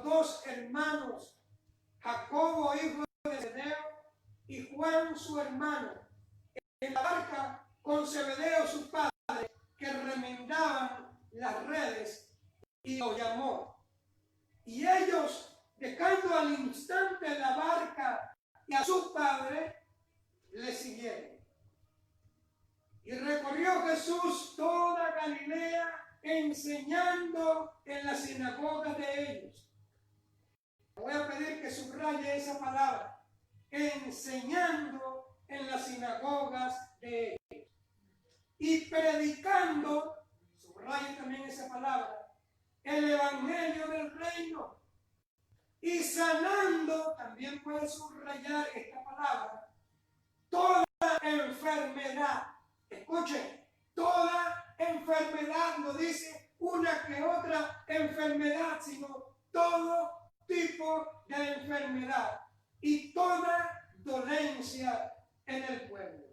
dos hermanos, Jacobo, hijo de Zebedeo, y Juan, su hermano, en la barca con Zebedeo, su padre, que remendaban las redes, y los llamó. Y ellos, dejando al instante la barca y a su padre, le siguieron. Y recorrió Jesús toda Galilea, enseñando en las sinagogas de ellos. Voy a pedir que subraye esa palabra, enseñando en las sinagogas de ellos. Y predicando, subraye también esa palabra, el evangelio del reino. Y sanando, también puede subrayar esta palabra, toda enfermedad. Escuchen, toda enfermedad, no dice una que otra enfermedad, sino todo tipo de enfermedad y toda dolencia en el pueblo.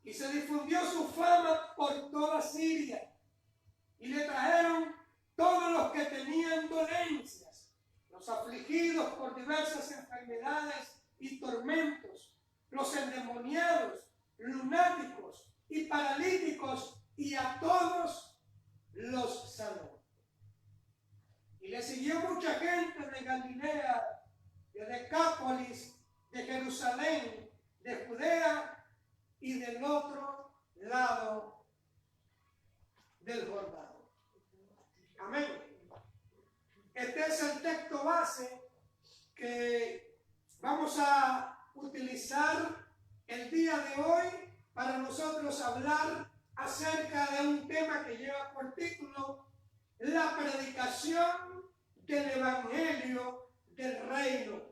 Y se difundió su fama por toda Siria, y le trajeron todos los que tenían dolencias, los afligidos por diversas enfermedades y tormentos, los endemoniados, lunáticos y paralíticos, y a todos los sanó. Y le siguió mucha gente de Galilea, de Decápolis, de Jerusalén, de Judea y del otro lado del Jordán. Amén. Este es el texto base que vamos a utilizar el día de hoy para nosotros hablar acerca de un tema que lleva por título la predicación del evangelio del reino.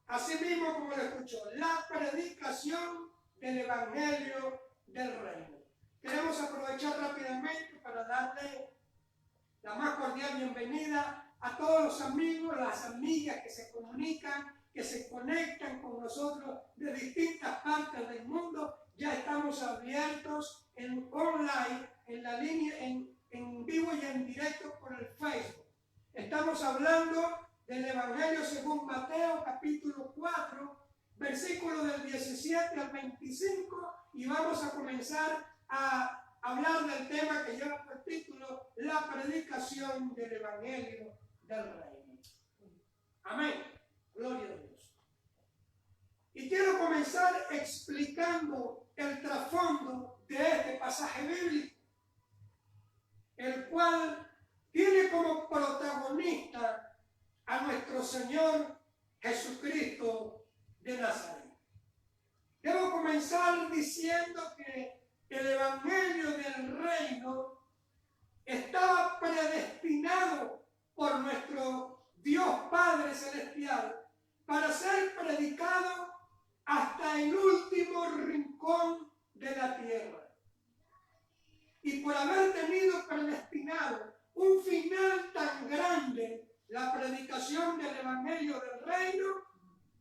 Así mismo como lo escuchó, la predicación del evangelio del reino. Queremos aprovechar rápidamente para darle la más cordial bienvenida a todos los amigos, las amigas que se comunican, que se conectan con nosotros de distintas partes del mundo. Ya estamos abiertos en online, en la línea, en vivo y en directo por el Facebook. Estamos hablando del Evangelio según Mateo, capítulo 4, versículos del 17 al 25, y vamos a comenzar a hablar del tema que lleva por título la predicación del Evangelio del Reino. Amén. Gloria a Dios. Y quiero comenzar explicando el trasfondo de este pasaje bíblico, el cual tiene como protagonista a nuestro Señor Jesucristo de Nazaret. Debo comenzar diciendo que el Evangelio del Reino estaba predestinado por nuestro Dios Padre Celestial para ser predicado hasta el último rincón de la tierra. Y por haber tenido predestinado un final tan grande, la predicación del Evangelio del Reino,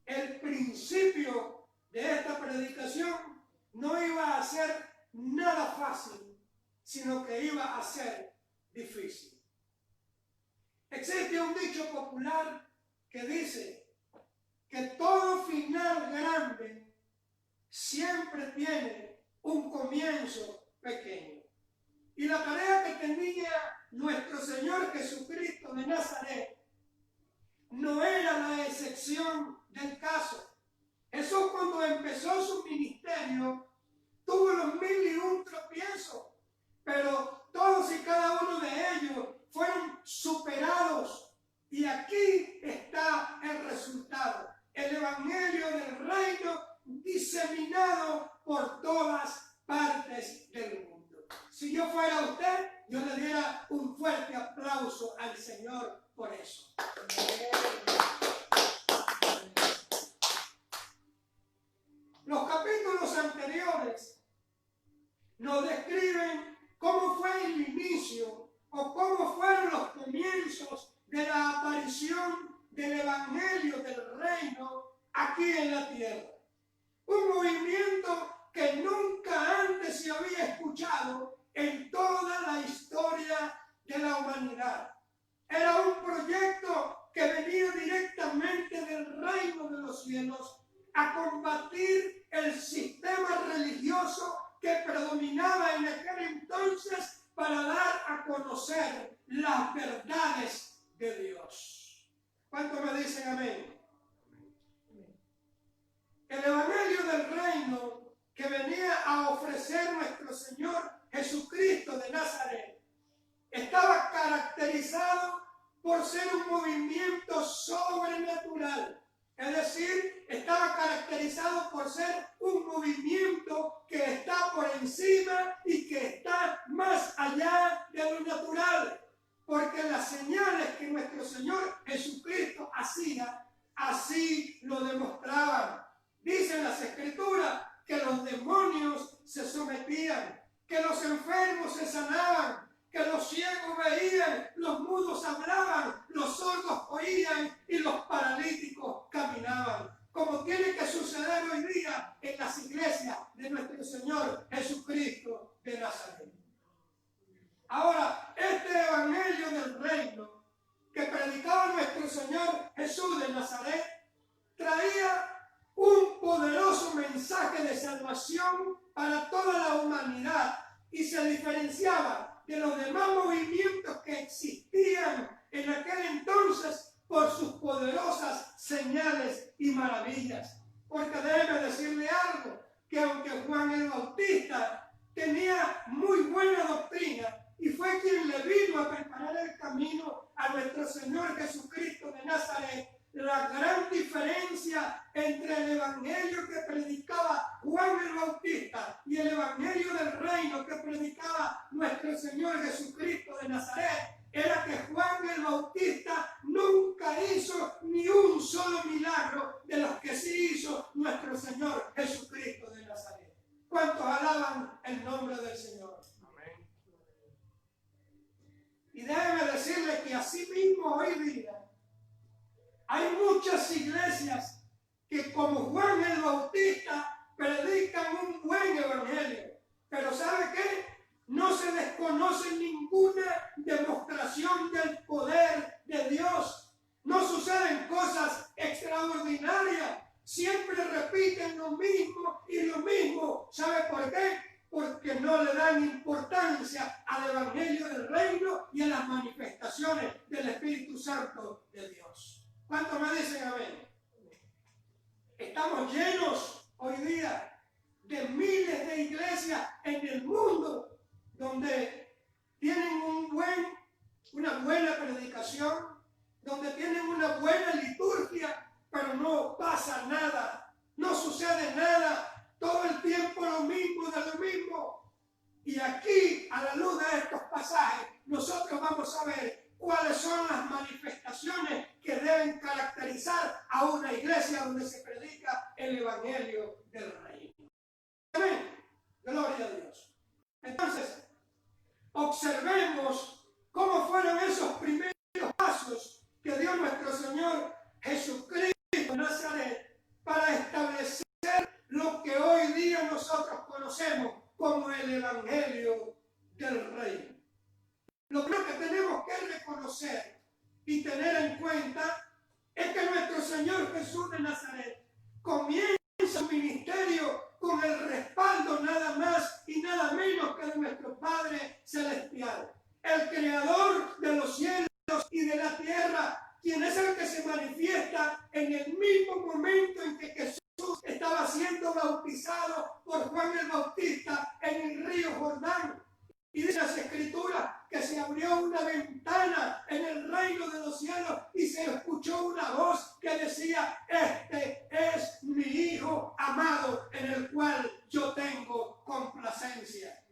el principio de esta predicación no iba a ser nada fácil, sino que iba a ser difícil. Existe un dicho popular que dice que todo final grande siempre tiene un comienzo pequeño. Y la tarea que tenía nuestro Señor Jesucristo de Nazaret no era la excepción del caso. Jesús, cuando empezó su ministerio, tuvo los 1001 tropiezos, pero todos y cada uno de ellos fueron superados. Y aquí está el resultado: el Evangelio del Reino diseminado por todas partes del mundo. Si yo fuera usted, yo le diera un fuerte aplauso al Señor por eso. Los capítulos anteriores nos describen cómo fue el inicio o cómo fueron los comienzos de la aparición del Evangelio del Reino aquí en la tierra. Un movimiento que nunca antes se había escuchado en toda la historia de la humanidad. Era un proyecto los cielos a combatir el sistema religioso que predominaba en aquel entonces para dar a conocer las verdades de Dios. ¿Cuántos me dicen amén? El Evangelio del Reino que venía a ofrecer nuestro Señor Jesucristo de Nazaret estaba caracterizado por ser un movimiento sobrenatural. Es decir, estaba caracterizado por ser un movimiento que está por encima y que está más allá de lo natural. Porque las señales que nuestro Señor Jesucristo hacía, así lo demostraban. Dicen las Escrituras que los demonios se sometían, que los enfermos se sanaban, que los ciegos veían, los mudos hablaban, los sordos oían y los paralíticos caminaban. Como tiene que suceder hoy día en las iglesias de nuestro Señor Jesucristo de Nazaret. Ahora, este Evangelio del Reino que predicaba nuestro Señor Jesús de Nazaret traía un poderoso mensaje de salvación para toda la humanidad y se diferenciaba de los demás movimientos que existían en aquel entonces por sus poderosas señales y maravillas. Porque déjeme decirle algo, que aunque Juan el Bautista tenía muy buena doctrina y fue quien le vino a preparar el camino a nuestro Señor Jesucristo de Nazaret, la gran diferencia entre el evangelio que predicaba Juan el Bautista y el evangelio del reino que predicaba nuestro Señor Jesucristo de Nazaret era que Juan el Bautista nunca hizo ni un solo milagro de los que sí hizo nuestro Señor Jesucristo de Nazaret. ¿Cuántos alaban el nombre del Señor? Amén. Y déjeme decirle que así mismo hoy día hay muchas iglesias que como Juan el Bautista predican un buen evangelio. Pero ¿sabe qué? No se desconoce ninguna demostración del poder de Dios. No suceden cosas extraordinarias. Siempre repiten lo mismo y lo mismo. ¿Sabe por qué? Porque no le dan importancia al evangelio del reino y a las manifestaciones del Espíritu Santo de Dios. ¿Cuántos me dicen amén? Estamos llenos hoy día de miles de iglesias en el mundo donde tienen una buena predicación, donde tienen una buena liturgia, pero no pasa nada, no sucede nada, todo el tiempo lo mismo de lo mismo. Y aquí, a la luz de estos pasajes, nosotros vamos a ver cuáles son las manifestaciones que deben caracterizar a una iglesia donde se predica el evangelio del reino. Amén. Gloria a Dios. Entonces, observemos cómo fueron esos primeros pasos que dio nuestro Señor Jesucristo de Nazaret para establecer lo que hoy día nosotros conocemos como el evangelio del reino. Lo primero que tenemos que reconocer y tener en cuenta es que nuestro Señor Jesús de Nazaret comienza su ministerio con el respaldo nada más y nada menos que de nuestro Padre Celestial, el Creador de los cielos y de la tierra, quien es el que se manifiesta en el mismo momento en que Jesús estaba siendo bautizado por Juan el Bautista en el río Jordán. Y dice las Escrituras que se abrió una ventana en el reino de los cielos y se escuchó una voz que decía: este es mi Hijo amado en el cual yo tengo complacencia.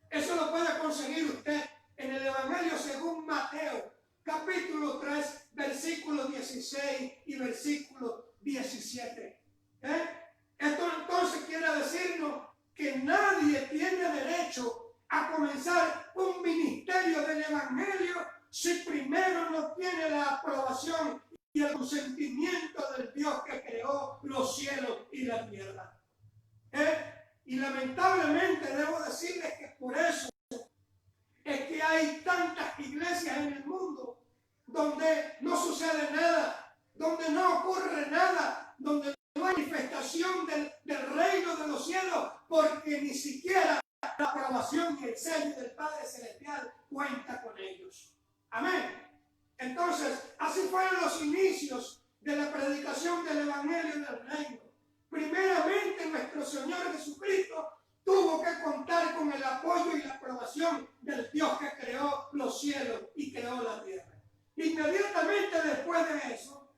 Eso lo puede conseguir usted en el Evangelio según Mateo, capítulo 3, versículo 16 y versículo 17. Esto entonces quiere decirnos que nadie tiene derecho a comenzar un ministerio del evangelio si primero no tiene la aprobación y el consentimiento del Dios que creó los cielos y la tierra. Y lamentablemente debo decirles que por eso es que hay tantas iglesias en el mundo donde no sucede nada, donde no ocurre nada, donde no hay manifestación del reino de los cielos, porque ni siquiera la aprobación y el sello del Padre Celestial cuenta con ellos. Amén. Entonces, así fueron los inicios de la predicación del Evangelio del Reino. Primeramente, nuestro Señor Jesucristo tuvo que contar con el apoyo y la aprobación del Dios que creó los cielos y creó la tierra. Inmediatamente después de eso,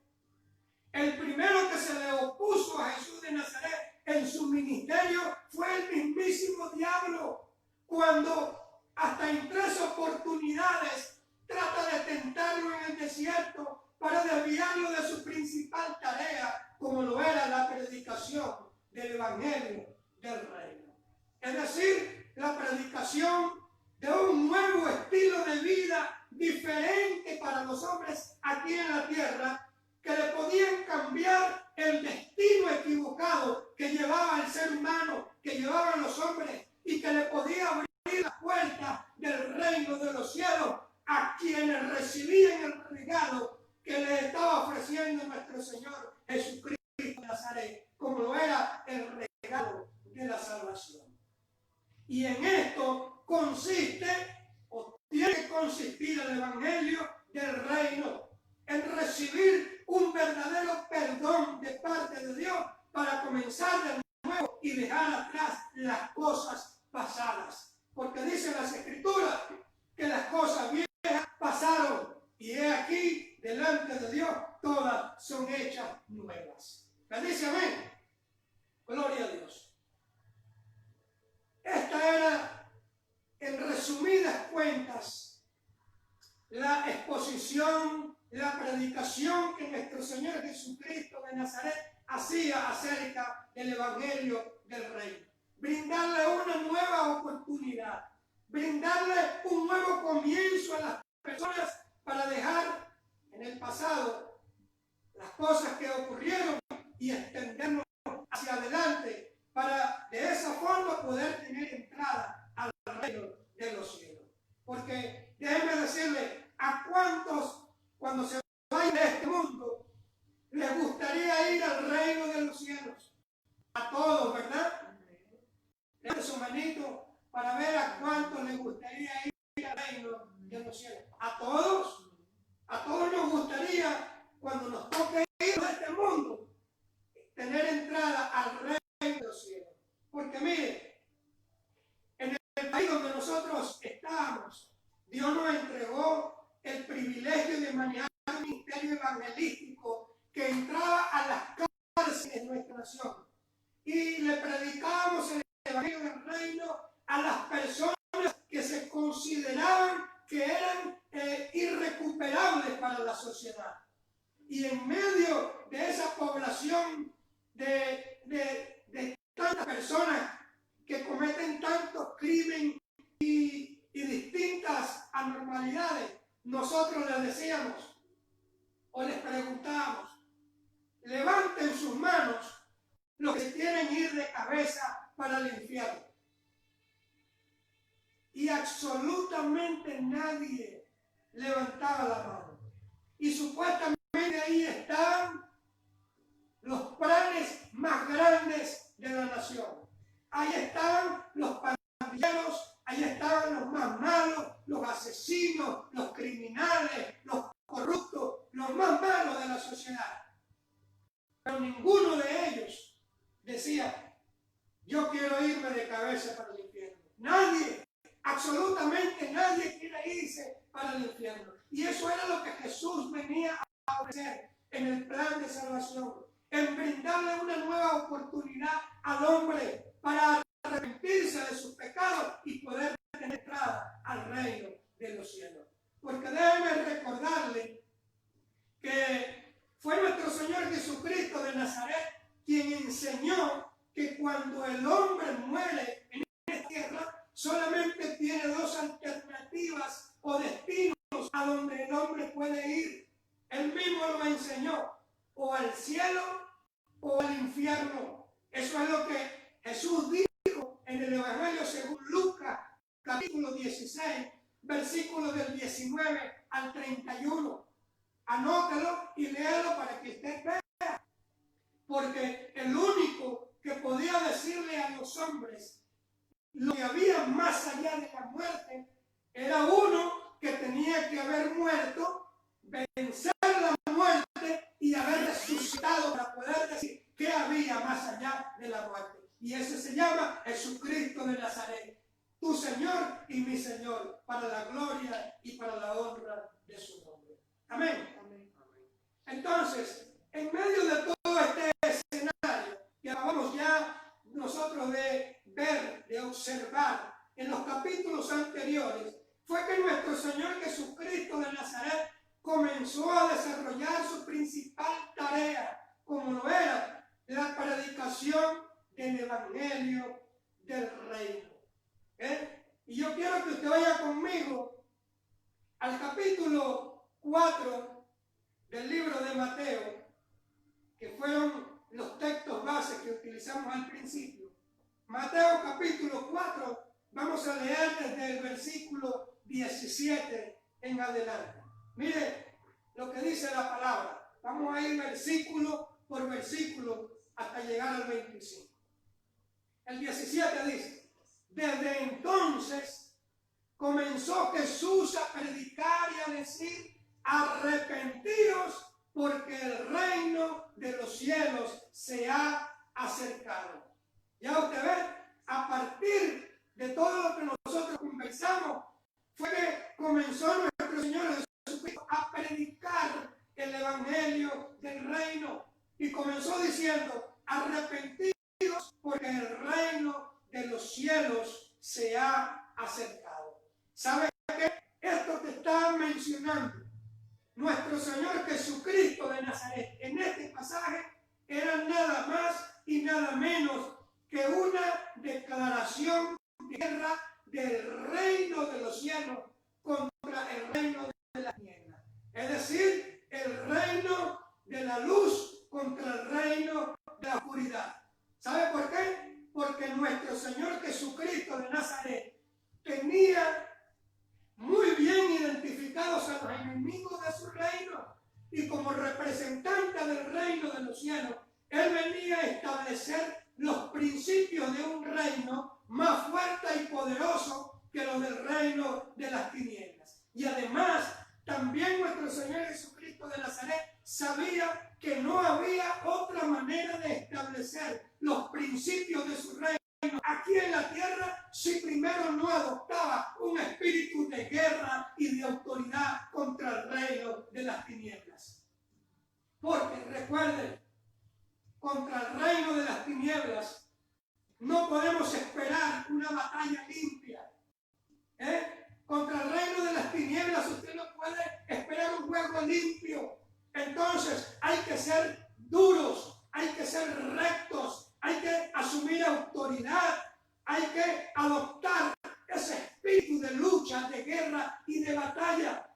el primero que se le opuso a Jesús de Nazaret en su ministerio fue el mismísimo diablo, cuando hasta en 3 oportunidades trata de tentarlo en el desierto para desviarlo de su principal tarea, como lo era la predicación del Evangelio del Reino. Es decir, la predicación de un nuevo estilo de vida diferente para los hombres aquí en la tierra, que le podían cambiar el destino equivocado que llevaba el ser humano, que llevaban los hombres, y que le podía abrir la puerta del reino de los cielos a quienes recibían el regalo que le estaba ofreciendo nuestro Señor Jesucristo de Nazaret, como lo era el regalo de la salvación. Y en esto consiste, o tiene que consistir, el Evangelio del Reino, en recibir un verdadero perdón de parte de Dios para comenzar de nuevo y dejar atrás las cosas pasadas. Porque dicen las Escrituras que las cosas viejas pasaron y he aquí, delante de Dios, todas son hechas nuevas. ¿Me dice amén? Gloria a Dios. Esta era, en resumidas cuentas, la exposición, la predicación que nuestro Señor Jesucristo de Nazaret hacía acerca del Evangelio del Reino. Brindarle una nueva oportunidad, brindarle un nuevo comienzo a las personas para dejar en el pasado las cosas que ocurrieron y extendernos hacia adelante para de esa forma poder tener entrada al reino de los cielos. Porque déjeme decirle, ¿a cuántos cuando se vayan de este mundo les gustaría ir al reino de los cielos? A todos, ¿verdad? Denle su manito para ver a cuántos les gustaría ir al reino de los cielos. ¿A todos? A todos nos gustaría, cuando nos toque ir a este mundo, tener entrada al reino de los cielos. Porque mire, en el país donde nosotros estamos, Dios nos entregó el privilegio de manejar un ministerio evangelístico que entraba a las cárceles de nuestra nación. Y le predicábamos el Evangelio del Reino a las personas que se consideraban que eran irrecuperables para la sociedad. Y en medio de esa población de tantas personas que cometen tantos crímenes y distintas anormalidades, nosotros les decíamos o les preguntábamos: levanten sus manos los que quieren ir de cabeza para el infierno. Y absolutamente nadie levantaba la mano. Y supuestamente ahí estaban los planes más grandes de la nación. Ahí estaban los pandilleros, ahí estaban los más malos, los asesinos, los criminales, los corruptos, los más malos de la sociedad. Pero ninguno de ellos decía: yo quiero irme de cabeza para el infierno. Nadie, absolutamente nadie quiere irse para el infierno. Y eso era lo que Jesús venía a ofrecer en el plan de salvación, en brindarle una nueva oportunidad al hombre para arrepentirse de sus pecados y poder tener entrada al reino de los cielos. Porque déjeme recordarle que fue nuestro Señor Jesucristo de Nazaret quien enseñó que cuando el hombre muere en esta tierra, solamente tiene dos alternativas o destinos a donde el hombre puede ir. Él mismo lo enseñó: o al cielo o al infierno. Eso es lo que Jesús dijo en el Evangelio según Lucas, capítulo 16, versículos del 19 al 31. Anótalo y léalo para que usted vea. hombres, lo que había más allá de la muerte era uno que tenía que haber muerto, vencer la muerte y haber resucitado para poder decir qué había más allá de la muerte. Y ese se llama Jesucristo de Nazaret, tu Señor y mi Señor, para la gloria y para la honra de su nombre. Amén. Amén. Entonces, en medio de todo este escenario que acabamos ya nosotros de ver, de observar en los capítulos anteriores, fue que nuestro Señor Jesucristo de Nazaret comenzó a desarrollar su principal tarea, como lo era la predicación del Evangelio del Reino. Y yo quiero que usted vaya conmigo al capítulo 4 del libro de Mateo, que fueron los textos bases que utilizamos al principio. Mateo capítulo 4, vamos a leer desde el versículo 17 en adelante. Mire lo que dice la palabra. Vamos a ir versículo por versículo hasta llegar al 25. El 17 dice: desde entonces comenzó Jesús a predicar y a decir: arrepentíos, porque el reino de los cielos se ha acercado. Ya usted ve, a partir de todo lo que nosotros conversamos, fue que comenzó nuestro Señor Jesucristo a predicar el Evangelio del reino. Y comenzó diciendo: arrepentidos, porque el reino de los cielos se ha acercado. ¿Sabe qué? Esto que está mencionando nuestro Señor Jesucristo de Nazaret en este pasaje era nada más y nada menos que una declaración de guerra del reino de los cielos contra el reino de la tiniebla. Es decir, el reino de la luz contra el reino de la oscuridad. ¿Sabe por qué? Porque nuestro Señor Jesucristo de Nazaret tenía muy bien identificados a los enemigos de su reino, y como representante del reino de los cielos, Él venía a establecer los principios de un reino más fuerte y poderoso que los del reino de las tinieblas. Y además, también nuestro Señor Jesucristo de Nazaret sabía que no había otra manera de establecer los principios de su reino aquí en la tierra si primero no adoptaba un espíritu de guerra y de autoridad contra el reino de las tinieblas. Porque recuerden, contra el reino de las tinieblas no podemos esperar una batalla limpia. Contra el reino de las tinieblas usted no puede esperar un juego limpio. Entonces hay que ser duros, hay que ser rectos, hay que asumir autoridad, hay que adoptar ese espíritu de lucha, de guerra y de batalla.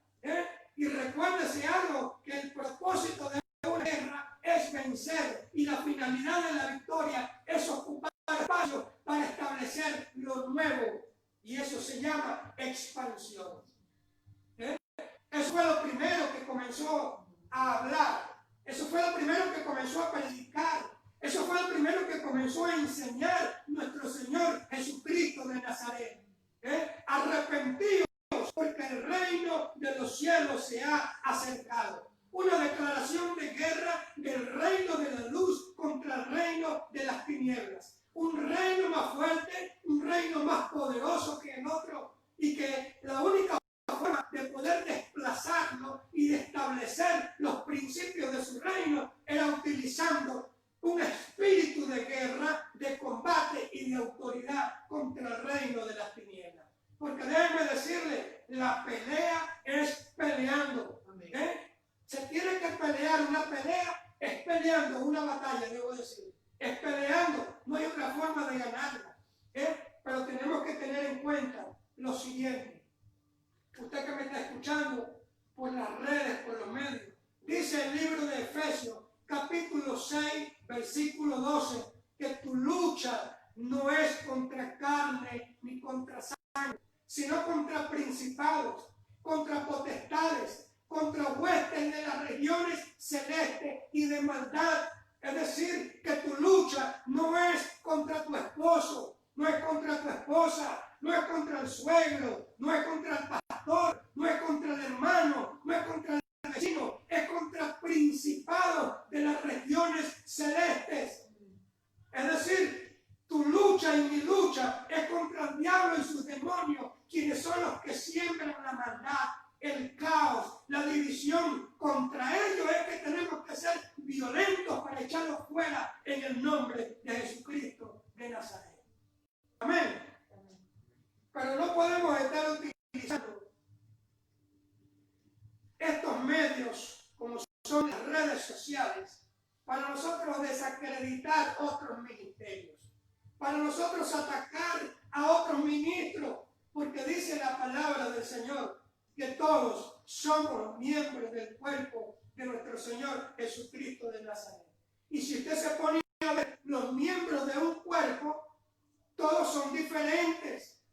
Y recuérdese algo, que el propósito de una guerra es vencer, y la finalidad de la victoria es ocupar espacio para establecer lo nuevo, y eso se llama expansión. Eso fue lo primero que comenzó a hablar, eso fue lo primero que comenzó a predicar, eso fue lo primero que comenzó a enseñar nuestro Señor Jesucristo de Nazaret. Arrepentidos, porque el reino de los cielos se ha acercado. Una declaración de guerra del reino de la luz contra el reino de las tinieblas. Un reino más fuerte, un reino más poderoso que el otro, y que la única forma de poder desplazarlo y de establecer los principios de su reino era utilizando un espíritu de guerra, de combate y de autoridad contra el reino de las tinieblas. Porque déjenme decirle, la pelea es peleando. Se tiene que pelear. Una pelea es peleando, una batalla, debo decir. Es peleando, no hay otra forma de ganarla. Pero tenemos que tener en cuenta lo siguiente. Usted que me está escuchando por las redes, por los medios, dice el libro de Efesios, capítulo 6, versículo 12, que tu lucha no es contra carne ni contra sangre, sino contra principados, contra potestades, contra huestes de las regiones celestes y de maldad. Es decir, que tu lucha no es contra tu esposo, no es contra tu esposa, no es contra el suegro, no es contra el pastor, no es contra el hermano, no es contra el vecino, es contra principados de las regiones celestes. Es decir, tu lucha y mi lucha es contra el diablo y sus demonios, quienes son los que siembran la maldad, el caos, la división. Contra ellos es que tenemos que ser violentos para echarlos fuera en el nombre de Jesucristo de Nazaret. Amén. Pero no podemos estar utilizando estos medios como son las redes sociales para nosotros desacreditar otros ministerios, para nosotros atacar a otros ministros, porque dice la palabra del Señor que todos somos miembros del cuerpo de nuestro Señor Jesucristo de Nazaret. Y si usted se pone a ver los miembros de un cuerpo, todos son diferentes.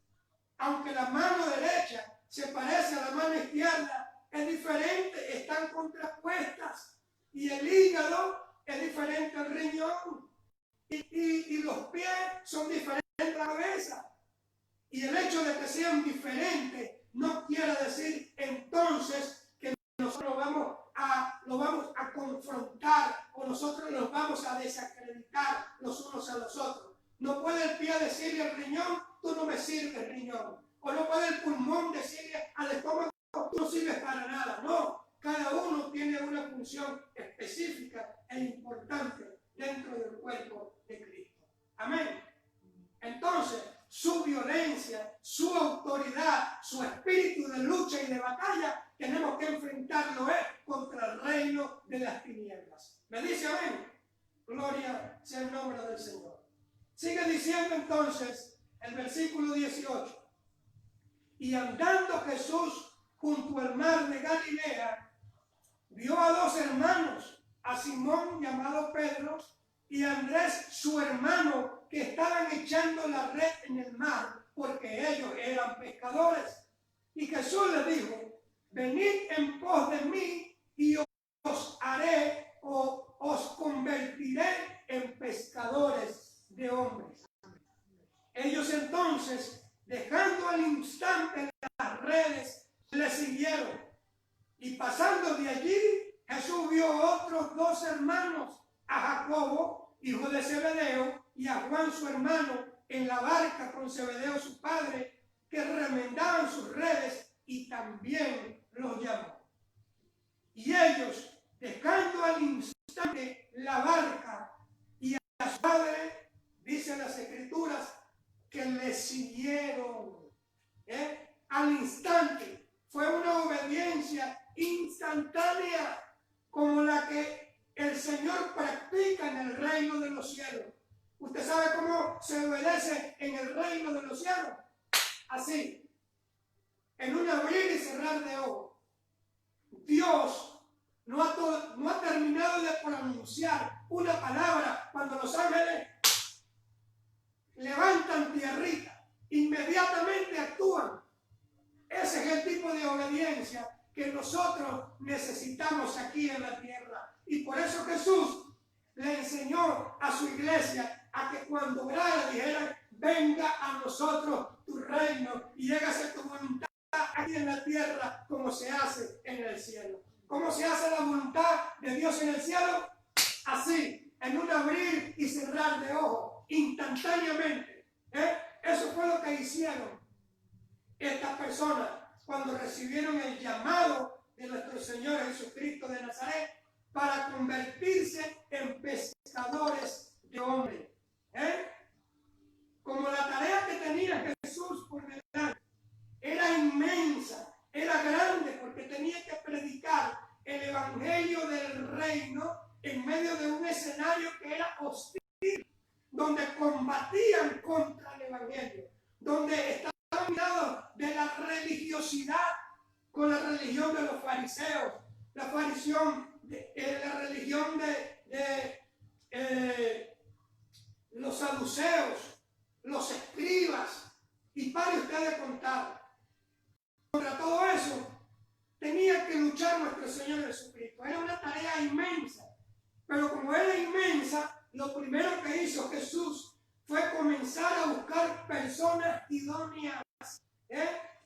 Aunque la mano derecha se parece a la mano izquierda, es diferente, están contrapuestas. Y el hígado es diferente al riñón. Y los pies son diferentes a la cabeza. Y el hecho de que sean diferentes no quiere decir entonces que nosotros lo vamos a confrontar o nosotros los vamos a desacreditar los unos a los otros. No puede el pie decirle al riñón, tú no me sirves, riñón. O no puede el pulmón decirle al estómago, tú no sirves para nada. No, cada uno tiene una función específica e importante dentro del cuerpo de Cristo. Amén. Entonces, su violencia, su autoridad, su espíritu de lucha y de batalla, tenemos que enfrentarlo contra el reino de las tinieblas. ¿Me dice amén? Gloria sea el nombre del Señor. Sigue diciendo entonces el versículo 18. Y andando Jesús junto al mar de Galilea, vio a dos hermanos, a Simón llamado Pedro y a Andrés su hermano, que estaban echando la red en el mar, porque ellos eran pescadores. Y Jesús les dijo, venid en pos de mí y os haré o os convertiré en pescadores de hombres. Ellos entonces, dejando al instante las redes, le siguieron. Y pasando de allí, Jesús vio otros dos hermanos, a Jacobo, hijo de Zebedeo, y a Juan su hermano, en la barca con Zebedeo su padre, que remendaban sus redes, y también los llamó. Y ellos, dejando al instante la barca y a su padre, dicen las Escrituras, que le siguieron. Al instante. Fue una obediencia instantánea, como la que el Señor practica en el reino de los cielos. ¿Usted sabe cómo se obedece en el reino de los cielos? Así, en un abrir y cerrar de ojos. Dios no ha terminado de pronunciar una palabra cuando los ángeles levantan tierrita, inmediatamente actúan. Ese es el tipo de obediencia que nosotros necesitamos aquí en la tierra. Y por eso Jesús le enseñó a su iglesia a que cuando orara dijera, venga a nosotros tu reino y hágase tu voluntad aquí en la tierra como se hace en el cielo. ¿Cómo se hace la voluntad de Dios en el cielo? Así, en un abrir y cerrar de ojos, instantáneamente. Eso fue lo que hicieron estas personas cuando recibieron el llamado de nuestro Señor Jesucristo de Nazaret para convertirse en pescadores de hombres. Como la tarea que tenía Jesús por delante era inmensa, era grande, porque tenía que predicar el evangelio del reino en medio de un escenario que era hostil, donde combatían contra el evangelio, donde estaban mirados de la religiosidad con la religión de los fariseos, la religión de los saduceos, los escribas, y pare usted de contar. Contra todo eso tenía que luchar nuestro Señor Jesucristo. Era una tarea inmensa, pero como era inmensa, lo primero que hizo Jesús fue comenzar a buscar personas idóneas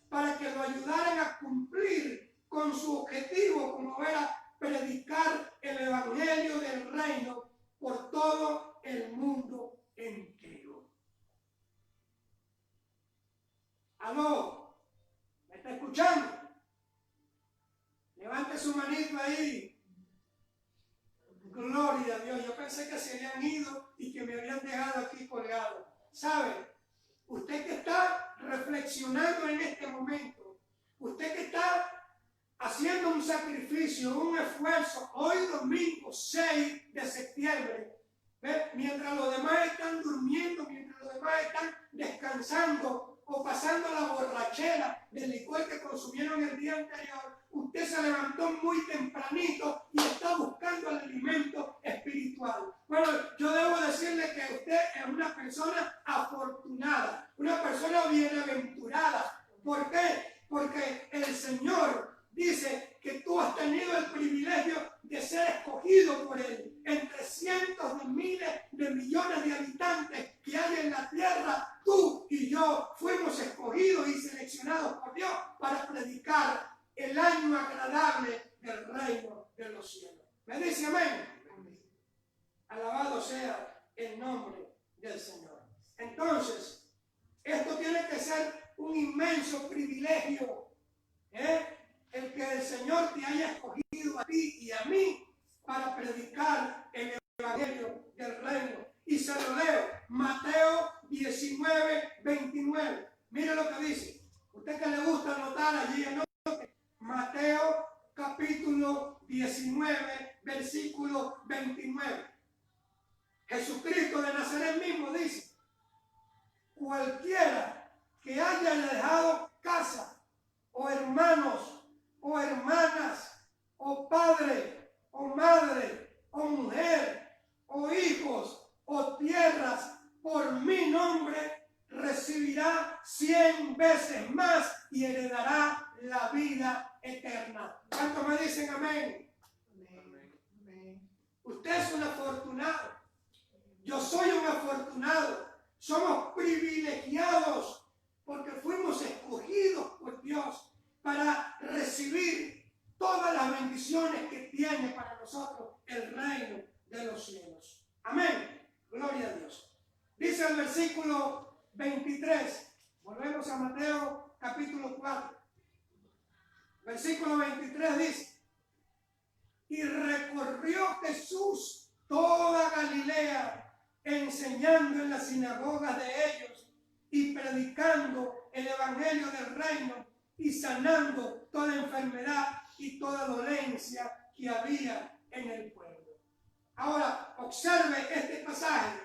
para que lo ayudaran a cumplir con su objetivo, como era predicar el evangelio del reino por todo el mundo entero. ¿Aló? ¿Me está escuchando? Levante su manito ahí. Gloria a Dios. Yo pensé que se habían ido y que me habían dejado aquí colgado. ¿Sabe? Usted que está reflexionando en este momento, usted que está haciendo un sacrificio, un esfuerzo, hoy domingo 6 de septiembre, ¿ve? Mientras los demás están durmiendo, mientras los demás están descansando o pasando la borrachera del licor que consumieron el día anterior, usted se levantó muy tempranito y está buscando el alimento espiritual. Bueno, yo debo decirle que usted es una persona afortunada, una persona bienaventurada. ¿Por qué? Porque el Señor dice que tú has tenido el privilegio de ser escogido por Él. Entre cientos de miles de millones de habitantes que hay en la tierra, tú y yo fuimos escogidos y seleccionados por Dios para predicar el año agradable del reino de los cielos. ¿Me dice amén? Alabado sea el nombre del Señor. Entonces, esto tiene que ser un inmenso privilegio, el que el Señor te haya escogido a ti y a mí para predicar el evangelio del reino. Y se lo leo, Mateo 19, 29. Mire lo que dice. Usted que le gusta anotar allí, anote. Mateo capítulo 19, versículo 29. Jesucristo de Nazaret mismo dice: cualquiera que haya dejado casa, o hermanos, o hermanas, o padre, o madre, o mujer, o hijos, o tierras, por mi nombre, recibirá 100 veces más y heredará la vida eterna. ¿Cuántos me dicen amén? Amén. Usted es un afortunado. Yo soy un afortunado. Somos privilegiados porque fuimos escogidos por Dios para recibir todas las bendiciones que tiene para nosotros el reino de los cielos. Amén. Gloria a Dios. Dice el versículo 23. Volvemos a Mateo capítulo 4. Versículo 23 dice: y recorrió Jesús toda Galilea, enseñando en las sinagogas de ellos y predicando el evangelio del reino y sanando toda enfermedad y toda dolencia que había en el pueblo. Ahora, observe este pasaje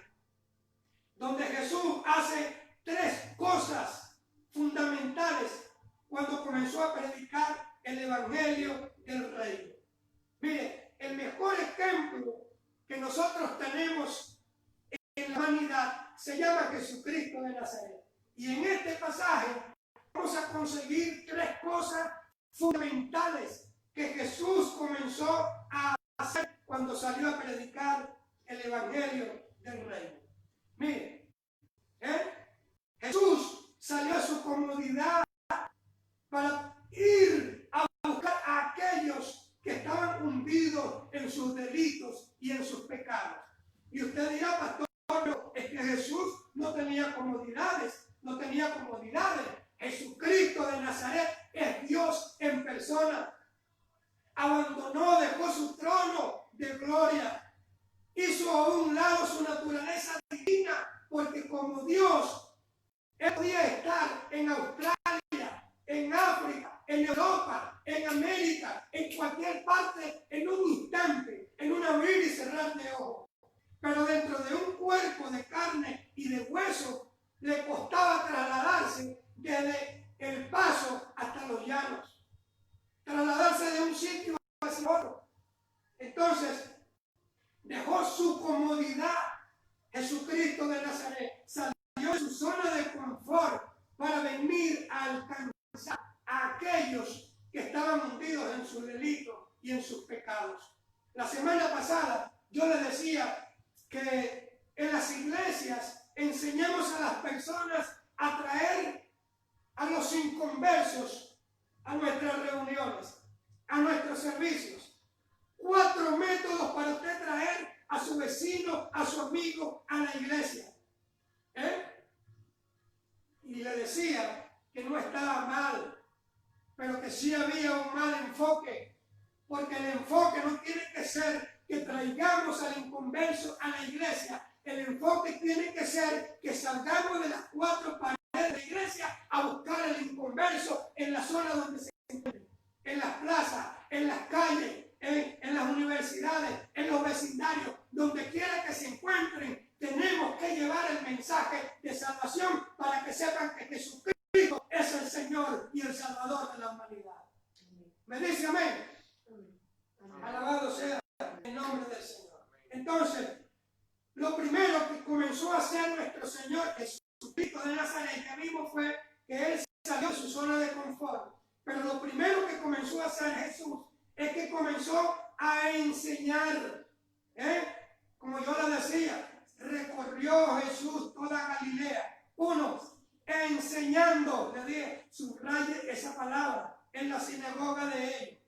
donde Jesús hace 3 cosas fundamentales cuando comenzó a predicar el evangelio del reino. Mire, el mejor ejemplo que nosotros tenemos en la humanidad se llama Jesucristo de Nazaret. Y en este pasaje vamos a conseguir 3 cosas fundamentales que Jesús comenzó a hacer cuando salió a predicar el evangelio del reino. Mire, Jesús salió a su comodidad para ir a buscar a aquellos que estaban hundidos en sus delitos y en sus pecados. Y usted dirá, pastor, es que Jesús no tenía comodidades, no tenía comodidades. Jesucristo de Nazaret es Dios en persona. Abandonó, dejó su trono de gloria, hizo a un lado su naturaleza divina, porque como Dios, Él podía estar en Australia, en África, en Europa, en América, en cualquier parte, en un instante, en un abrir y cerrar de ojos. Pero dentro de un cuerpo de carne y de hueso, le costaba trasladarse desde El Paso hasta los Llanos, trasladarse de un sitio hacia otro. Entonces, dejó su comodidad. Jesucristo de Nazaret salió de su zona de confort para venir a alcanzar a aquellos que estaban hundidos en sus delitos y en sus pecados. La semana pasada yo les decía que en las iglesias enseñamos a las personas a traer a los inconversos a nuestras reuniones, a nuestros servicios. 4 métodos para usted traer a su vecino, a su amigo, a la iglesia. Y le decía que no estaba mal, pero que sí había un mal enfoque, porque el enfoque no tiene que ser que traigamos al inconverso a la iglesia. El enfoque tiene que ser que salgamos de las 4 paredes de la iglesia a buscar al inconverso en la zona donde se encuentre, en las plazas, en las calles, en las universidades, en los vecindarios, donde quiera que se encuentren. Tenemos que llevar el mensaje de salvación para que sepan que Jesucristo es el Señor y el Salvador de la humanidad. ¿Me dice amén? Alabado sea el nombre del Señor. Entonces, lo primero que comenzó a hacer nuestro Señor Jesucristo de Nazaret, que vimos, fue que Él salió de su zona de confort. Pero lo primero que comenzó a hacer Jesús es que comenzó a enseñar. Como yo le decía, recorrió Jesús toda Galilea. 1, enseñando, le dije, subraye esa palabra, en la sinagoga de ellos.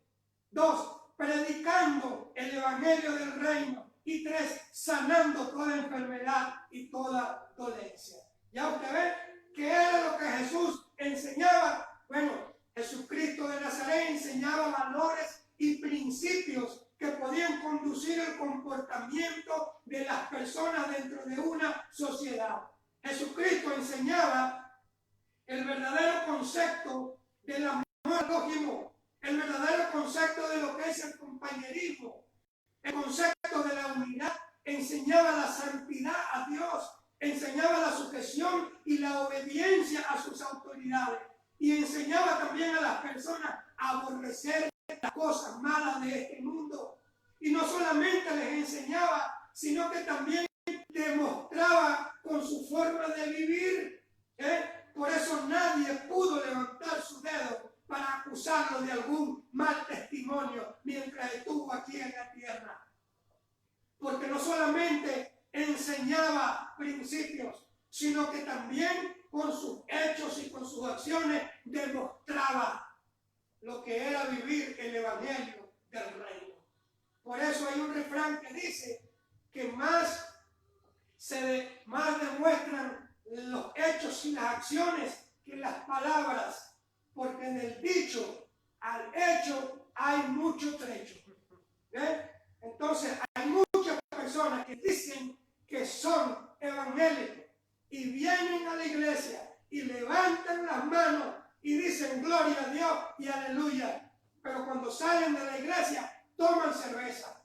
2, predicando el evangelio del reino. Y 3, sanando toda enfermedad y toda dolencia. Ya usted ve que era lo que Jesús enseñaba. Bueno, Jesucristo de Nazaret enseñaba valores y principios que podían conducir el comportamiento de las personas dentro de una sociedad. Jesucristo enseñaba el verdadero concepto del amor al prójimo, el verdadero concepto de lo que es el compañerismo, el concepto de la unidad. Enseñaba la santidad a Dios, enseñaba la sujeción y la obediencia a sus autoridades, y enseñaba también a las personas a aborrecer las cosas malas de este mundo. Y no solamente les enseñaba, sino que también demostraba con su forma de vivir. Por eso nadie pudo levantar su dedo para acusarlo de algún mal testimonio mientras estuvo aquí en la tierra. Porque no solamente enseñaba principios, sino que también con sus hechos y con sus acciones demostraba lo que era vivir el evangelio del reino. Por eso hay un refrán que dice que más demuestran los hechos y las acciones que las palabras, porque en el dicho al hecho hay mucho trecho. Entonces hay muchas personas que dicen que son evangélicos y vienen a la iglesia y levantan las manos y dicen gloria a Dios y aleluya, pero cuando salen de la iglesia toman cerveza,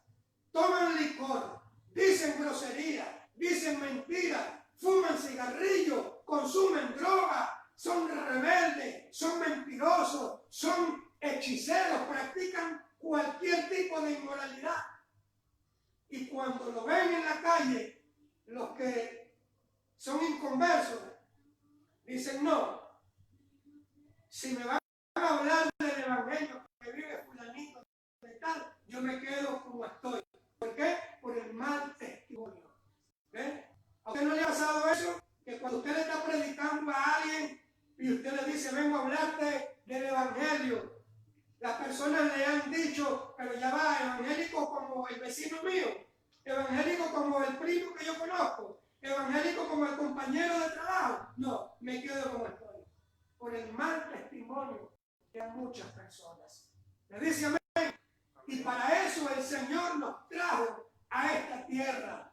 toman licor, dicen grosería, dicen mentira, fuman cigarrillo, consumen droga, son rebeldes, son mentirosos, son hechiceros, practican cualquier tipo de inmoralidad. Y cuando lo ven en la calle, los que son inconversos dicen no, si me van a hablar del evangelio que vive fulanito de tal, yo me quedo como estoy. ¿Por qué? Por el mal testimonio. ¿A usted no le ha pasado eso? Que cuando usted le está predicando a alguien y usted le dice, vengo a hablarte del evangelio, las personas le han dicho, pero ya va, evangélico como el vecino mío, evangélico como el primo que yo conozco, evangélico como el compañero de trabajo. No, me quedo como estoy. Por el mal testimonio de muchas personas. Le dice amén. Y para eso el Señor nos trajo a esta tierra.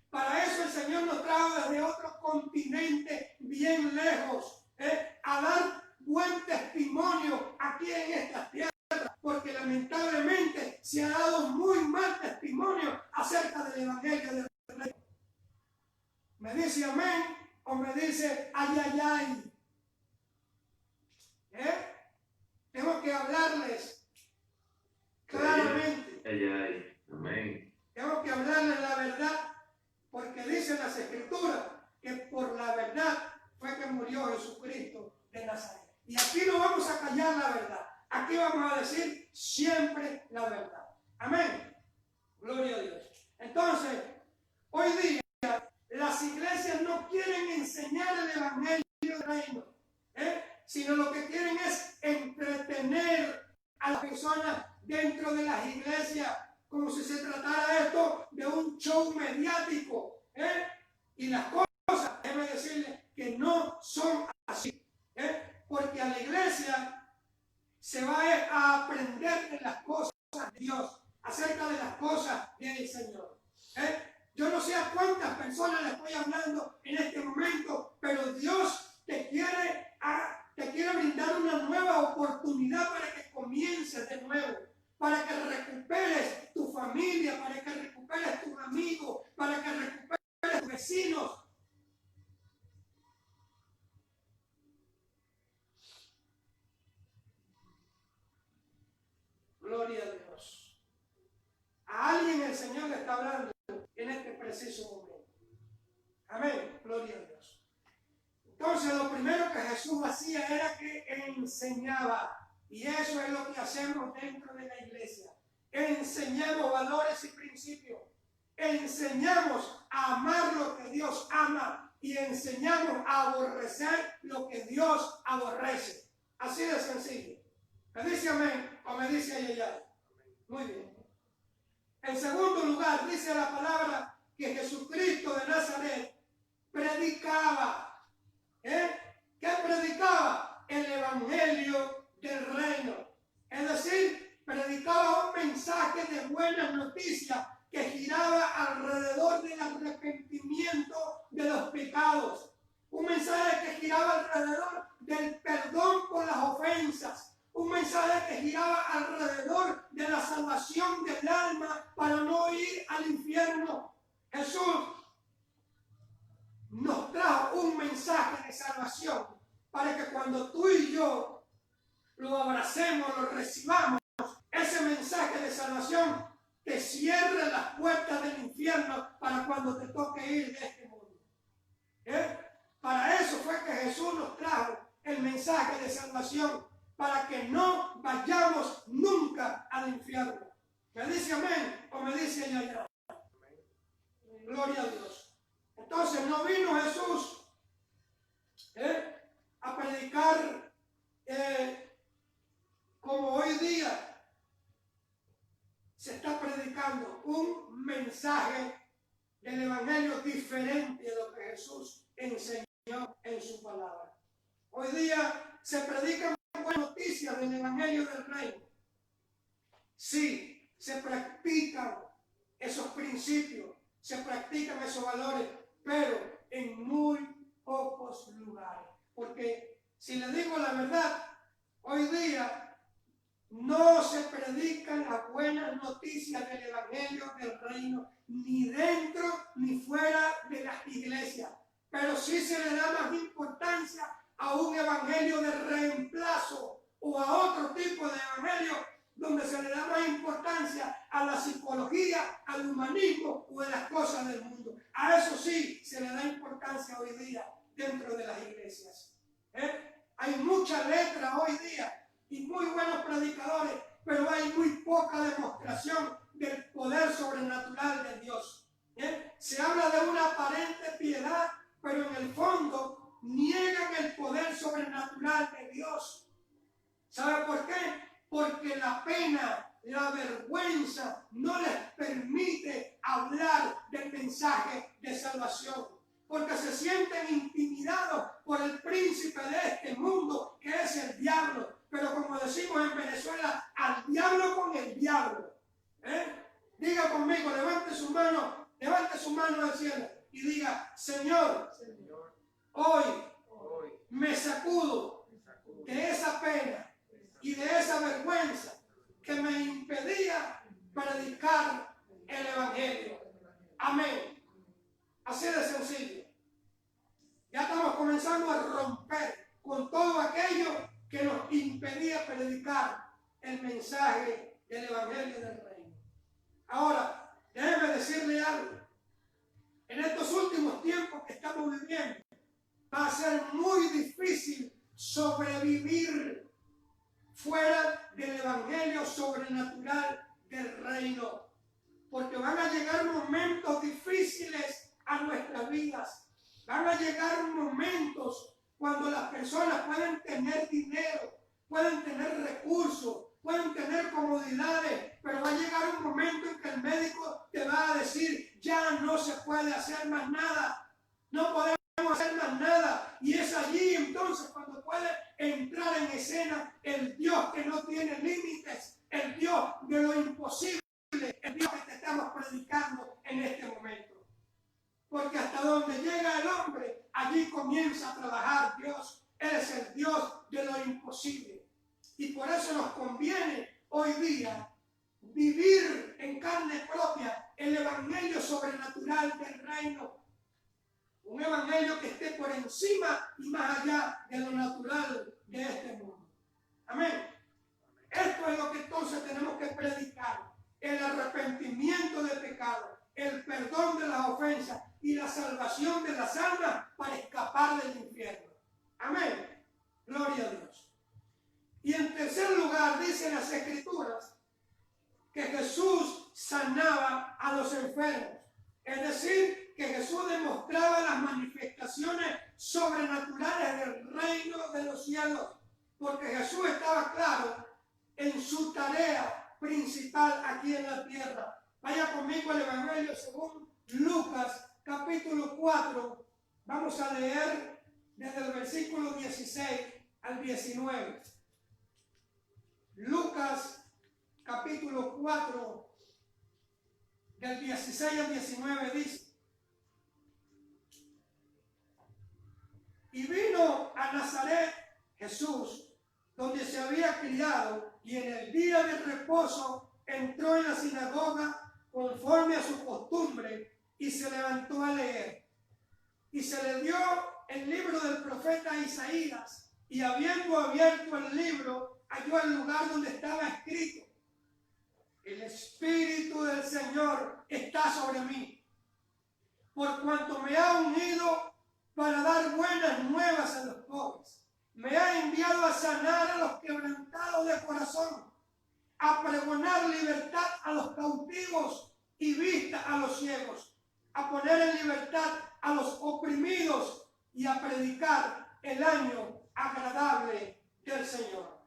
Para eso el Señor nos trajo desde otro continente bien lejos, a dar buen testimonio aquí en esta tierra, porque lamentablemente se ha dado muy mal testimonio acerca del evangelio del reino. ¿Me dice amén o me dice ay, ay, ay? Tengo que hablarles claramente. Ay, ay, amén. Tengo que hablarles la verdad, porque dicen las Escrituras que por la verdad fue que murió Jesucristo de Nazaret. Y aquí no vamos a callar la verdad. Aquí vamos a decir siempre la verdad. Amén. Gloria a Dios. Entonces, hoy día las iglesias no evangelio del reino, sino lo que quieren es entretener a las personas dentro de las iglesias, como si se tratara esto de un show mediático, y las cosas, déjeme decirles que no son así, porque a la iglesia se va a aprender de las cosas de Dios, acerca de las cosas del Señor. Yo no sé a cuántas personas le estoy hablando en este momento, pero Dios te quiere brindar una nueva oportunidad para que comiences de nuevo, para que recuperes tu familia, para que recuperes tus amigos, para que recuperes tus vecinos. Gloria a Dios. A alguien el Señor le está hablando en este preciso momento. Amén. Gloria a Dios. Entonces, lo primero que Jesús hacía era que enseñaba. Y eso es lo que hacemos dentro de la iglesia. Enseñamos valores y principios. Enseñamos a amar lo que Dios ama. Y enseñamos a aborrecer lo que Dios aborrece. Así de sencillo. ¿Me dice amén o me dice ayayay? Muy bien. En segundo lugar, dice la palabra que Jesucristo de Nazaret predicaba. ¿Qué predicaba? El evangelio del reino. Es decir, predicaba un mensaje de buenas noticias que giraba alrededor del arrepentimiento de los pecados. Un mensaje que giraba alrededor del perdón por las ofensas. Un mensaje que giraba alrededor de la salvación del alma para no ir al infierno. Jesús nos trajo un mensaje de salvación para que cuando tú y yo lo abracemos, lo recibamos, ese mensaje de salvación te cierre las puertas del infierno para cuando te toque ir de este mundo. Para eso fue que Jesús nos trajo el mensaje de salvación, para que no vayamos nunca al infierno. ¿Me dice amén o me dice ya? Gloria a Dios. Entonces no vino Jesús a predicar como hoy día se está predicando un mensaje del evangelio diferente de lo que Jesús enseñó en su palabra. Hoy día se predican buenas noticias del evangelio del reino. Sí, se practican esos principios, se practican esos valores, pero en muy pocos lugares. Porque si le digo la verdad, hoy día no se predican las buenas noticias del evangelio del reino, ni dentro ni fuera de las iglesias. Pero sí se le da más importancia a un evangelio de reemplazo o a otro tipo de evangelio donde se le da más importancia a la psicología, al humanismo o a las cosas del mundo. A eso sí se le da importancia hoy día dentro de las iglesias. Hay mucha letra hoy día y muy buenos predicadores, pero hay muy poca demostración del poder sobrenatural de Dios. Se habla de una aparente piedad, pero en el fondo niegan el poder sobrenatural de Dios. ¿Sabe por qué? Porque la pena, la vergüenza no les permite hablar del mensaje de salvación. Porque se sienten intimidados por el príncipe de este mundo, que es el diablo. Pero como decimos en Venezuela, al diablo con el diablo. Diga conmigo, levante su mano al cielo y diga: Señor, hoy me sacudo de esa pena y de esa vergüenza que me impedía predicar el evangelio. Amén. Así de sencillo. Ya estamos comenzando a romper con todo aquello que nos impedía predicar el mensaje del evangelio del reino. Ahora, déjeme decirle algo. En estos últimos tiempos que estamos viviendo, va a ser muy difícil sobrevivir fuera del evangelio sobrenatural del reino, porque van a llegar momentos difíciles a nuestras vidas, Van a llegar momentos cuando las personas pueden tener dinero, pueden tener recursos, pueden tener comodidades, pero va a llegar un momento en que el médico te va a decir, ya no se puede hacer más nada, no podemos hacer más nada. Y es allí entonces cuando puede entrar en escena el Dios que no tiene límites, el Dios de lo imposible, el Dios que te estamos predicando en este momento. Porque hasta donde llega el hombre, allí comienza a trabajar Dios. Él es el Dios de lo imposible. Y por eso nos conviene hoy día vivir en carne propia el evangelio sobrenatural del reino. Un evangelio que esté por encima y más allá de lo natural de este mundo. Amén. Esto es lo que entonces tenemos que predicar. El arrepentimiento de pecado, el perdón de las ofensas y la salvación de las almas para escapar del infierno. Amén. Gloria a Dios. Y en tercer lugar, dicen las Escrituras que Jesús sanaba a los enfermos. Es decir, que Jesús demostraba las manifestaciones sobrenaturales del reino de los cielos. Porque Jesús estaba claro en su tarea principal aquí en la tierra. Vaya conmigo al Evangelio según Lucas, capítulo 4. Vamos a leer desde el versículo 16 al 19. Lucas, capítulo 4, del 16 al 19 dice: Y vino a Nazaret Jesús, donde se había criado, y en el día de reposo entró en la sinagoga conforme a su costumbre, y se levantó a leer. Y se le dio el libro del profeta Isaías, y habiendo abierto el libro, halló el lugar donde estaba escrito: El Espíritu del Señor está sobre mí, por cuanto me ha unido para dar buenas nuevas a los pobres. Me ha enviado a sanar a los quebrantados de corazón, a pregonar libertad a los cautivos y vista a los ciegos, a poner en libertad a los oprimidos y a predicar el año agradable del Señor.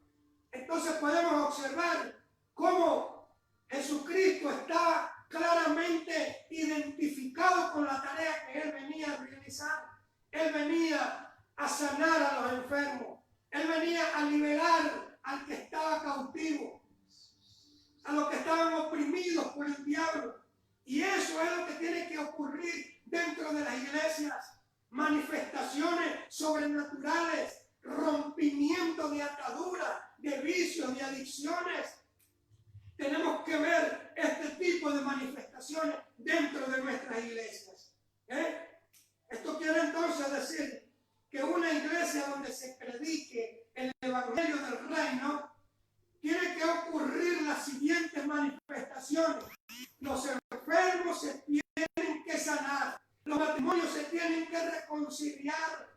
Entonces podemos observar cómo Jesucristo estaba claramente identificado con la tarea que Él venía a realizar. Él venía a sanar a los enfermos. Él venía a liberar al que estaba cautivo, a los que estaban oprimidos por el diablo. Y eso es lo que tiene que ocurrir dentro de las iglesias. Manifestaciones sobrenaturales, rompimiento de ataduras, de vicios, de adicciones. Tenemos que ver este tipo de manifestaciones dentro de nuestras iglesias. Esto quiere entonces decir que una iglesia donde se predique el evangelio del reino, tiene que ocurrir las siguientes manifestaciones. Los enfermos se tienen que sanar, los matrimonios se tienen que reconciliar,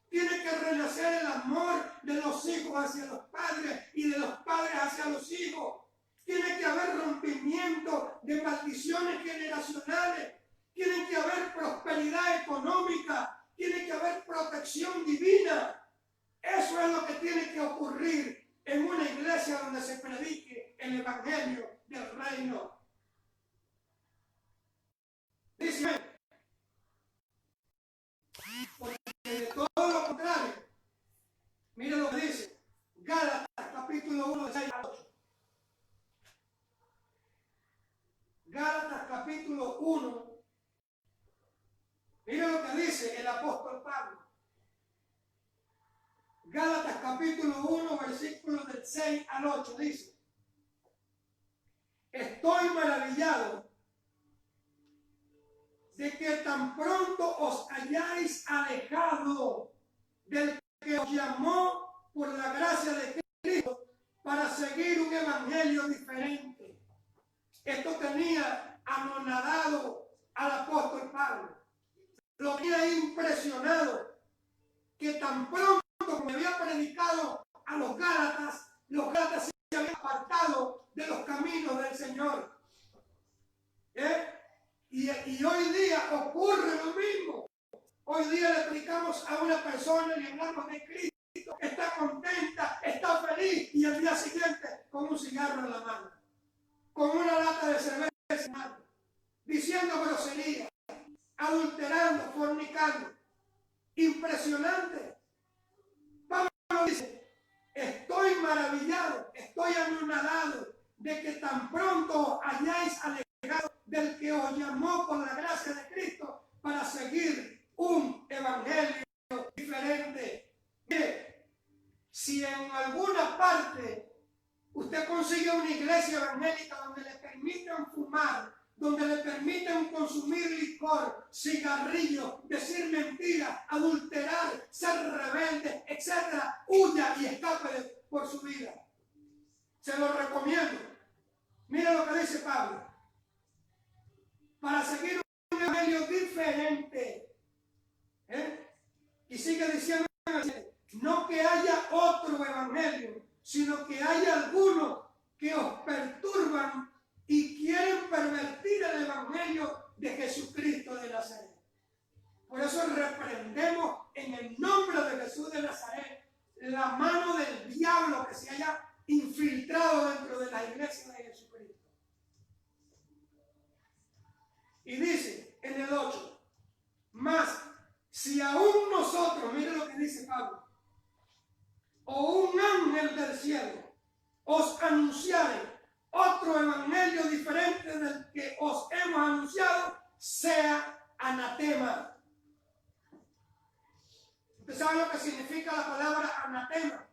tiene que renacer el amor de los hijos hacia los padres y de los padres hacia los hijos. Tiene que haber rompimiento de maldiciones generacionales. Tiene que haber prosperidad económica. Tiene que haber protección divina. Eso es lo que tiene que ocurrir en una iglesia donde se predique el evangelio del reino. Dice, porque de todo lo contrario, mire lo que dice Gálatas capítulo 1 de 6 a 8. Gálatas capítulo 1. Mira lo que dice el apóstol Pablo. Gálatas capítulo 1, versículos del 6 al 8 dice: Estoy maravillado de que tan pronto os hayáis alejado del que os llamó por la gracia de Cristo para seguir un evangelio diferente. Esto tenía anonadado al apóstol Pablo. Lo tenía impresionado que tan pronto como había predicado a los Gálatas se habían apartado de los caminos del Señor. Y hoy día ocurre lo mismo. Hoy día le predicamos a una persona y hablamos de Cristo, está contenta, está feliz, y al día siguiente con un cigarro en la mano, con una lata de cerveza en la mano, diciendo groserías, adulterando, fornicando. Impresionante. Pablo dice, estoy maravillado, estoy anonadado de que tan pronto hayáis alejado del que os llamó por la gracia de Cristo para seguir un evangelio diferente. Mire, si en alguna parte usted consigue una iglesia evangélica donde le permitan fumar, donde le permiten consumir licor, cigarrillo, decir mentiras, adulterar, ser rebelde, etc., huya y escape por su vida. Se lo recomiendo. Mira lo que dice Pablo. Para seguir un evangelio diferente. Y sigue diciendo, no que haya otro evangelio, sino que haya algunos que os perturban y quieren pervertir el evangelio de Jesucristo de Nazaret. Por eso reprendemos en el nombre de Jesús de Nazaret la mano del diablo que se haya infiltrado dentro de la iglesia de Jesucristo. Y dice en el 8, más si aún nosotros, mire lo que dice Pablo, o un ángel del cielo os anunciare otro evangelio diferente del que os hemos anunciado, sea anatema. ¿Usted sabe lo que significa la palabra anatema?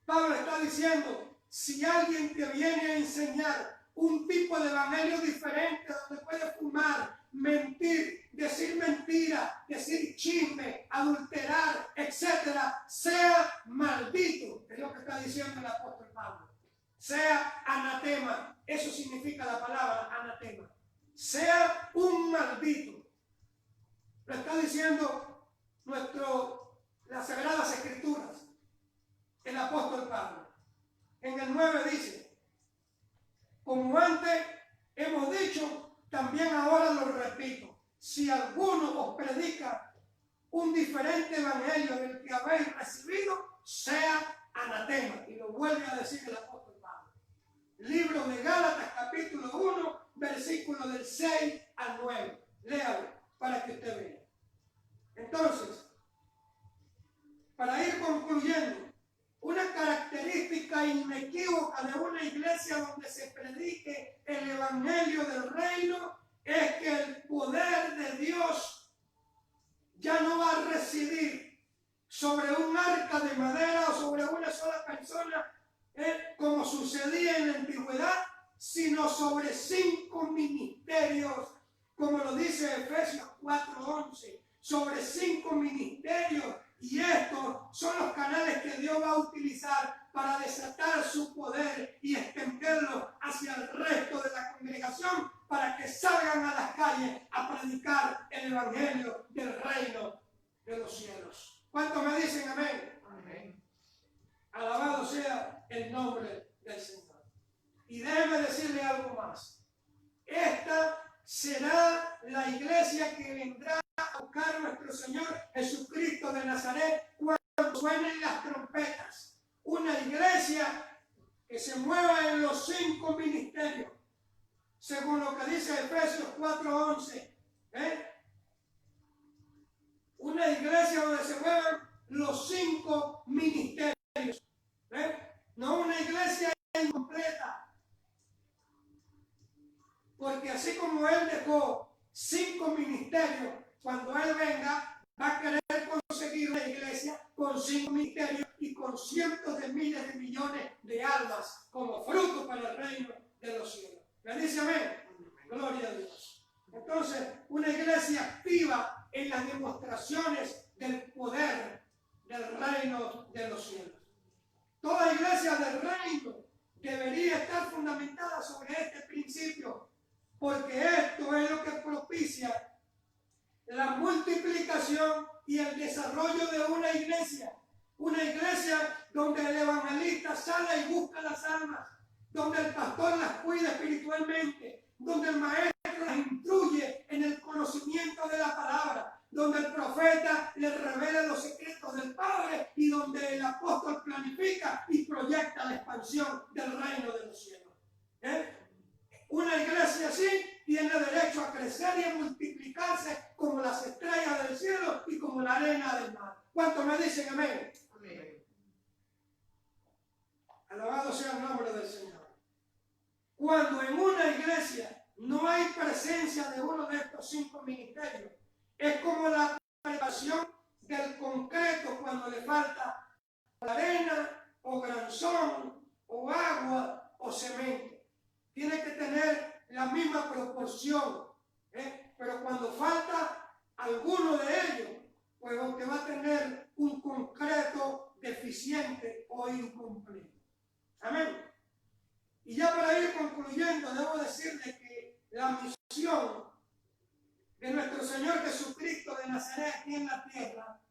Pablo está diciendo, si alguien te viene a enseñar un tipo de evangelio diferente donde puede fumar, mentir, decir mentira, decir chisme, adulterar, etcétera, sea maldito, es lo que está diciendo el apóstol Pablo. Sea anatema, eso significa la palabra anatema. Sea un maldito. Lo está diciendo las Sagradas Escrituras, el apóstol Pablo. En el 9 dice, como antes hemos dicho, también ahora lo repito, si alguno os predica un diferente evangelio del que habéis recibido, sea anatema. Y lo vuelve a decir el apóstol Pablo. Libro de Gálatas, capítulo 1, versículo del 6 al 9. Léalo para que usted vea. Entonces, para ir concluyendo, una característica inequívoca de una iglesia donde se predique el evangelio del reino es que el poder de Dios ya no va a residir sobre un arca de madera o sobre una sola persona, como sucedía en la antigüedad, sino sobre 5 ministerios, como lo dice Efesios 4:11, sobre 5 ministerios. Y estos son los canales que Dios va a utilizar para desatar su poder y extenderlo hacia el resto de la congregación para que salgan a las calles a predicar el evangelio del reino de los cielos. ¿Cuántos me dicen amén? Amén. Alabado sea el nombre del Señor. Y déjeme decirle algo más. Esta será la iglesia que vendrá a buscar a nuestro Señor Jesucristo de Nazaret cuando suenen las trompetas. Una iglesia que se mueva en los 5 ministerios, según lo que dice Efesios 4:11. Una iglesia donde se muevan los 5 ministerios. No una iglesia incompleta. Porque así como Él dejó 5 ministerios, cuando Él venga, va a querer conseguir una iglesia con 5 ministerios y con cientos de miles de millones de almas como fruto para el reino de los cielos. ¿Me dice amén? Gloria a Dios. Entonces, una iglesia activa en las demostraciones del poder del reino de los cielos. Toda iglesia del reino debería estar fundamentada sobre este principio, porque esto es lo que propicia la multiplicación y el desarrollo de una iglesia donde el evangelista sale y busca las almas, donde el pastor las cuida espiritualmente, donde el maestro las instruye en el conocimiento de la palabra, revela los secretos del Padre y donde el apóstol planifica y proyecta la expansión del reino de los cielos. Una iglesia así tiene derecho a crecer y a multiplicarse como las estrellas del cielo y como la arena del mar. ¿Cuántos me dicen amén? Amén. Alabado sea el nombre del Señor. Cuando en una iglesia no hay presencia de uno de estos 5 ministerios, es como la preparación del concreto cuando le falta arena o granzón o agua o cemento. Tiene que tener la misma proporción, pero cuando falta alguno de ellos, pues usted va a tener un concreto deficiente o incompleto. Amén. Y ya para ir concluyendo, debo decirle que la misión de nuestro Señor Jesucristo de Nazaret aquí en la tierra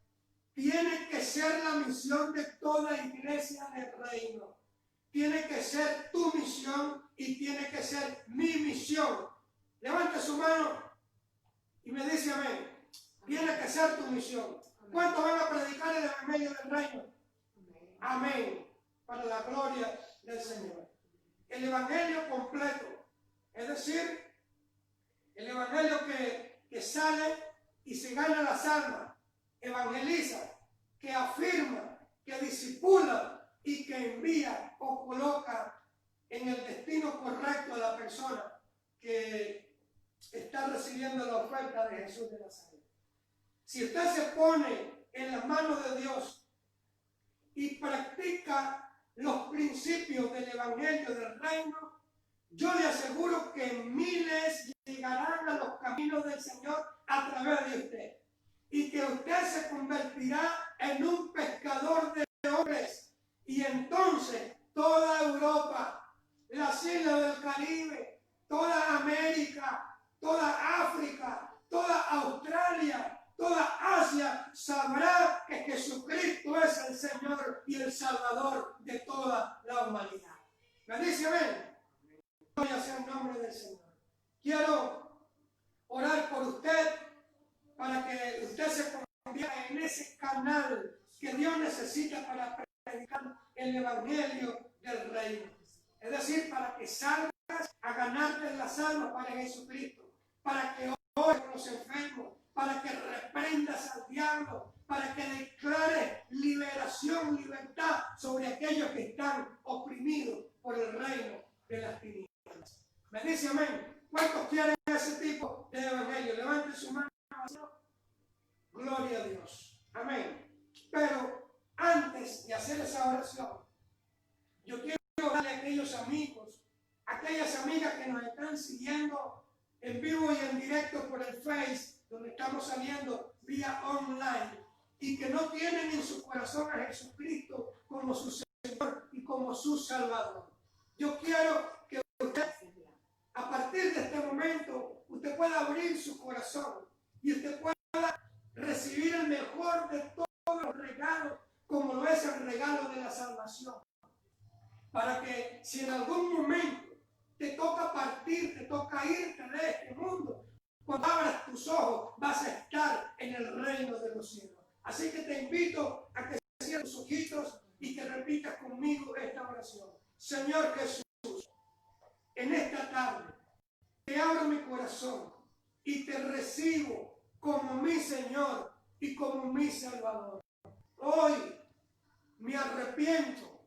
tiene que ser la misión de toda iglesia del reino. Tiene que ser tu misión y tiene que ser mi misión. Levante su mano y me dice amén. Tiene que ser tu misión. ¿Cuántos van a predicar el evangelio del reino? Amén. Para la gloria del Señor. El evangelio completo, es decir, el evangelio que sale y se gana las almas, evangeliza, que afirma, que discipula y que envía o coloca en el destino correcto a la persona que está recibiendo la oferta de Jesús de Nazaret. Si usted se pone en las manos de Dios y practica los principios del evangelio del reino, yo le aseguro que miles llegarán a los caminos del Señor a través de usted y que usted se convertirá en un pescador de hombres. Y entonces toda Europa, las islas del Caribe, toda América, toda África, toda Australia, toda Asia sabrá que Jesucristo es el Señor y el Salvador de toda la humanidad. ¿Me dice amén? Gloria sea el nombre del Señor. Quiero orar por usted para que usted se convierta en ese canal que Dios necesita para predicar el evangelio del reino. Es decir, para que salgas a ganarte las almas para Jesucristo, para que ores por los enfermos, para que reprendas al diablo, para que declares liberación, libertad sobre aquellos que están oprimidos por el reino de las tinieblas. ¿Me dice amén? ¿Cuántos quieren ese tipo de evangelio? Levanten su mano. Gloria a Dios. Amén. Pero antes de hacer esa oración, yo quiero darle a aquellos amigos, a aquellas amigas que nos están siguiendo en vivo y en directo por el Face, donde estamos saliendo vía online, y que no tienen en su corazón a Jesucristo como su Señor y como su Salvador. Yo quiero que usted, a partir de este momento, usted pueda abrir su corazón y usted pueda recibir el mejor de todos los regalos, como lo es el regalo de la salvación. Para que si en algún momento te toca partir, te toca irte de este mundo, cuando abras tus ojos vas a estar en el reino de los cielos. Así que te invito a que cierres tus ojitos y que repitas conmigo esta oración. Señor Jesús, en esta tarde te abro mi corazón y te recibo como mi Señor y como mi Salvador. Hoy me arrepiento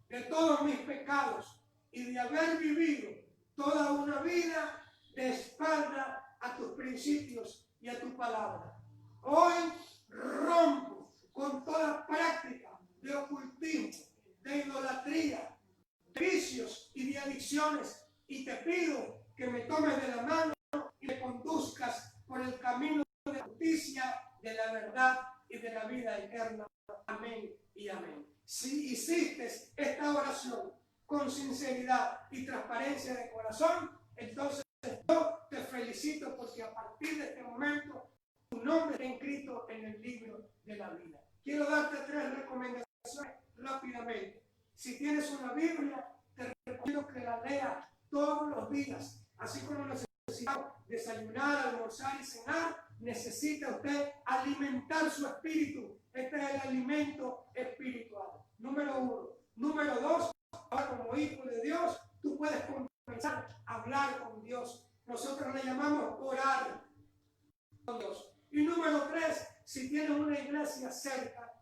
de todos mis pecados y de haber vivido toda una vida de espalda a tus principios y a tu palabra. Hoy rompo con toda práctica de ocultismo, de idolatría, de vicios y de adicciones, y te pido que me tomes de la mano y me conduzcas por el camino de la justicia, de la verdad y de la vida eterna. Amén y amén. Si hiciste esta oración con sinceridad y transparencia de corazón, entonces yo te felicito porque a partir de este momento tu nombre está inscrito en el libro de la vida. Quiero darte 3 recomendaciones rápidamente. Si tienes una Biblia, te recomiendo que la leas todos los días, así como necesitas necesitamos desayunar, almorzar y cenar, necesita usted alimentar su espíritu. Este es el alimento espiritual. Número 1. Número 2, ahora como hijo de Dios, tú puedes comenzar a hablar con Dios. Nosotros le llamamos orar con Dios. Y número 3, si tienes una iglesia cerca,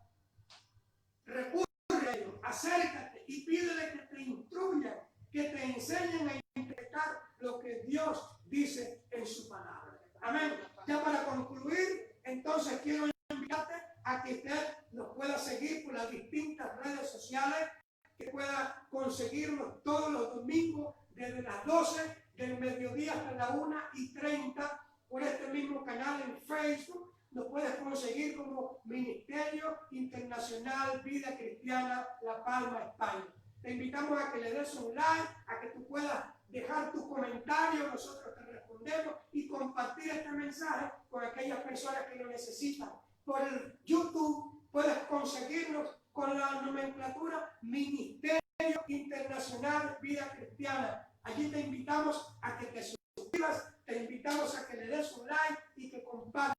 recurre a ellos, acércate y pídele que te instruyan, que te enseñen a interpretar lo que Dios dice en su palabra. Amén. Ya para concluir, entonces quiero invitarte a que usted nos pueda seguir por las distintas redes sociales, que pueda conseguirnos todos los domingos desde las 12 del mediodía hasta las 1:30 por este mismo canal en Facebook. Nos puedes conseguir como Ministerio Internacional Vida Cristiana La Palma, España. Te invitamos a que le des un like, a que tú puedas dejar tu comentario, nosotros te respondemos, y compartir este mensaje con aquellas personas que lo necesitan. Por el YouTube puedes conseguirnos con la nomenclatura Ministerio Internacional Vida Cristiana. Allí te invitamos a que te suscribas, te invitamos a que le des un like,